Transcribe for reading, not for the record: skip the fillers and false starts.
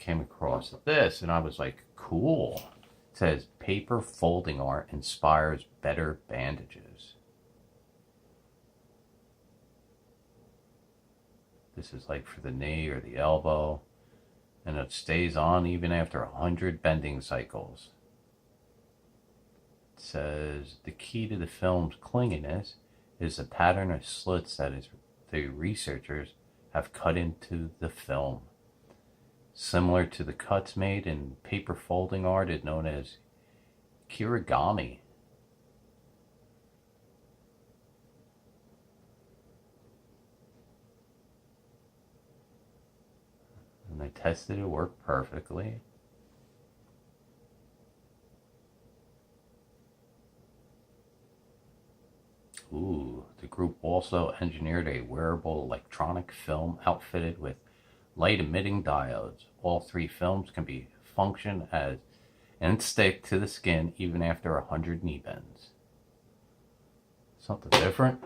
came across this and I was like, cool. It says paper folding art inspires better bandages. This is like for the knee or the elbow, and it stays on even after 100 bending cycles. It says the key to the film's clinginess is the pattern of slits that the researchers have cut into the film. Similar to the cuts made in paper folding art is known as Kiragami. And they tested it, worked perfectly. Ooh, the group also engineered a wearable electronic film outfitted with light emitting diodes. All 3 films can be function as and stick to the skin even after 100 knee bends. Something different.